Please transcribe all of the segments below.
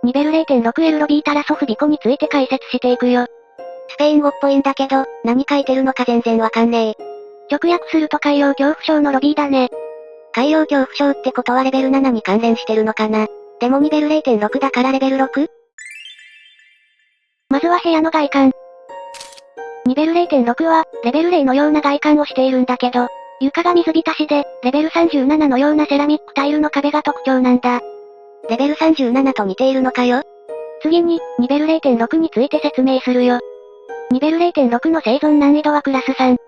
ニベル 0.6L ロビータラソフビコについて解説していくよ。スペイン語っぽいんだけど、何書いてるのか全然わかんねえ。直訳すると海洋恐怖症のロビーだね。海洋恐怖症ってことはレベル7に関連してるのかな。でもニベル 0.6 だからレベル 6？ まずは部屋の外観。ニベル 0.6 は、レベル0のような外観をしているんだけど、床が水浸しで、レベル37のようなセラミックタイルの壁が特徴なんだ。レベル37と似ているのかよ。次に、ニベル 0.6 について説明するよ。ニベル 0.6 の生存難易度はクラス3。危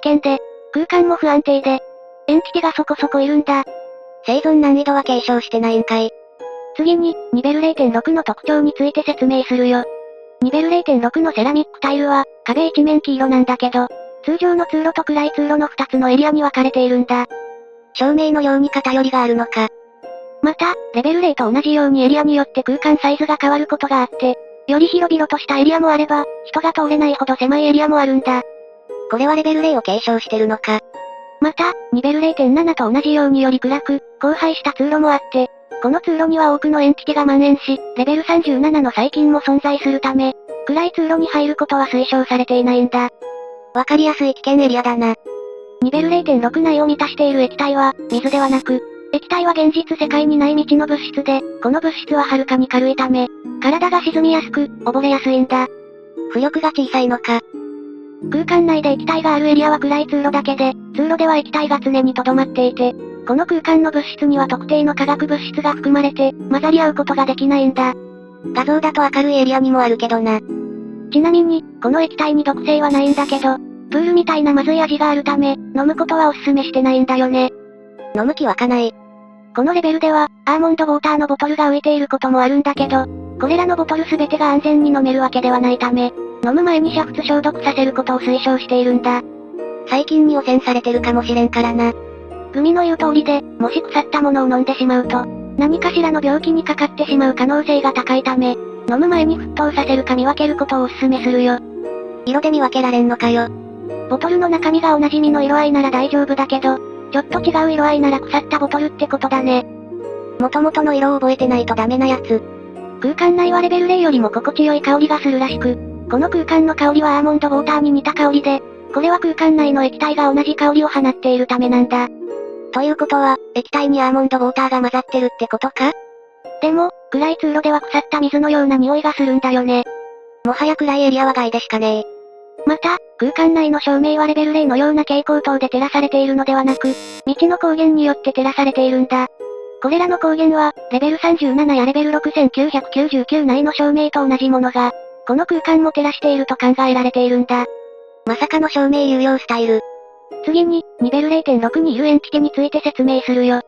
険で、空間も不安定で、エンティティがそこそこいるんだ。生存難易度は継承してないんかい。次に、ニベル 0.6 の特徴について説明するよ。ニベル 0.6 のセラミックタイルは、壁一面黄色なんだけど、通常の通路と暗い通路の2つのエリアに分かれているんだ。照明のように偏りがあるのか。また、レベル0と同じようにエリアによって空間サイズが変わることがあって、より広々としたエリアもあれば、人が通れないほど狭いエリアもあるんだ。これはレベル0を継承してるのか。また、ニベル 0.7 と同じようにより暗く、荒廃した通路もあって、この通路には多くのエンティティが蔓延し、レベル37の細菌も存在するため、暗い通路に入ることは推奨されていないんだ。わかりやすい危険エリアだな。ニベル 0.6 内を満たしている液体は、水ではなく、液体は現実世界にない未知の物質で、この物質ははるかに軽いため、体が沈みやすく、溺れやすいんだ。浮力が小さいのか。空間内で液体があるエリアは暗い通路だけで、通路では液体が常に留まっていて、この空間の物質には特定の化学物質が含まれて、混ざり合うことができないんだ。画像だと明るいエリアにもあるけどな。ちなみに、この液体に毒性はないんだけど、プールみたいなまずい味があるため、飲むことはおすすめしてないんだよね。飲む気湧かない。このレベルでは、アーモンドウォーターのボトルが浮いていることもあるんだけど、これらのボトルすべてが安全に飲めるわけではないため、飲む前に煮沸消毒させることを推奨しているんだ。細菌に汚染されてるかもしれんからな。グミの言う通りで、もし腐ったものを飲んでしまうと、何かしらの病気にかかってしまう可能性が高いため、飲む前に沸騰させるか見分けることをお勧めするよ。色で見分けられんのかよ。ボトルの中身がおなじみの色合いなら大丈夫だけど、ちょっと違う色合いなら腐ったボトルってことだね。元々の色を覚えてないとダメなやつ。空間内はレベル0よりも心地よい香りがするらしく、この空間の香りはアーモンドウォーターに似た香りで、これは空間内の液体が同じ香りを放っているためなんだ。ということは、液体にアーモンドウォーターが混ざってるってことか？でも、暗い通路では腐った水のような匂いがするんだよね。もはや暗いエリアは害でしかねえ。また、空間内の照明はレベル0のような蛍光灯で照らされているのではなく、未知の光源によって照らされているんだ。これらの光源は、レベル37やレベル6999内の照明と同じものが、この空間も照らしていると考えられているんだ。まさかの照明有用スタイル。次に、ニベル 0.6 にいるエンティティについて説明するよ。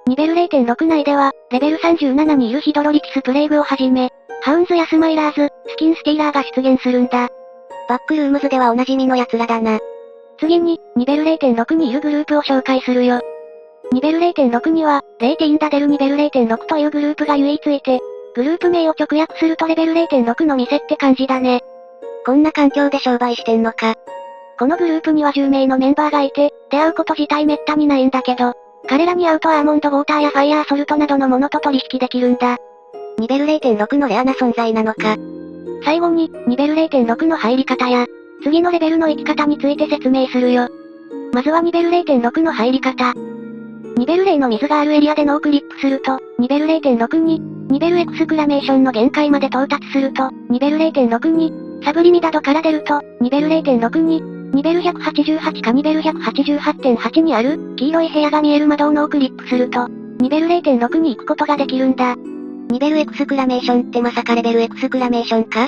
ニベル 0.6 内では、レベル37にいるヒドロリキスプレイグをはじめ、ハウンズやスマイラーズ、スキンスティーラーが出現するんだ。バックルームズではおなじみの奴らだな。次に、ニベル 0.6 にいるグループを紹介するよ。ニベル 0.6 には、レイティンダデルニベル 0.6 というグループが唯一いて、グループ名を直訳するとレベル 0.6 の店って感じだね。こんな環境で商売してんのか。このグループには10名のメンバーがいて、出会うこと自体めったにないんだけど、彼らに会うとアーモンドウォーターやファイヤーソルトなどのものと取引できるんだ。ニベル 0.6 のレアな存在なのか。最後に、ニベル 0.6 の入り方や、次のレベルの生き方について説明するよ。まずはニベル 0.6 の入り方。ニベル0の水があるエリアでノークリップすると、ニベル 0.6 に、ニベルエクスクラメーションの限界まで到達すると、ニベル 0.6 に、サブリミダドから出ると、ニベル 0.6 に、ニベル188かニベル 188.8 にある、黄色い部屋が見える窓をノークリップすると、ニベル 0.6 に行くことができるんだ。ニベルエクスクラメーションってまさかレベルエクスクラメーションか？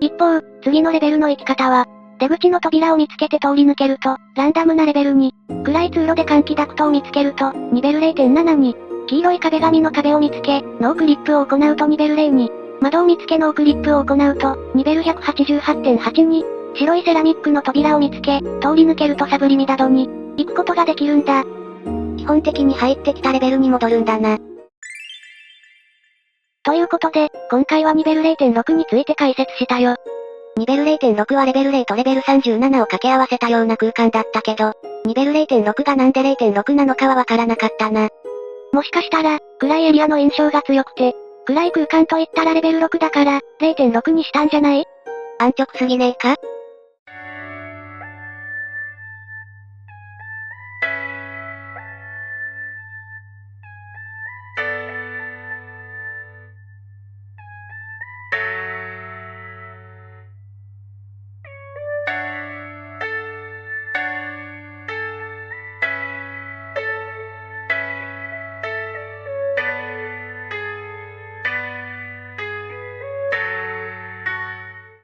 一方、次のレベルの行き方は、出口の扉を見つけて通り抜けると、ランダムなレベルに、暗い通路で換気ダクトを見つけると、ニベル 0.7 に、黄色い壁紙の壁を見つけ、ノークリップを行うとニベル0に、窓を見つけノークリップを行うと、ニベル 188.8 に、白いセラミックの扉を見つけ、通り抜けるとサブリミダドに、行くことができるんだ。基本的に入ってきたレベルに戻るんだな。ということで、今回はニベル 0.6 について解説したよ。ニベル 0.6 はレベル0とレベル37を掛け合わせたような空間だったけど、ニベル 0.6 がなんで 0.6 なのかはわからなかったな。もしかしたら、暗いエリアの印象が強くて、暗い空間と言ったらレベル6だから、0.6にしたんじゃない？安直すぎねえか？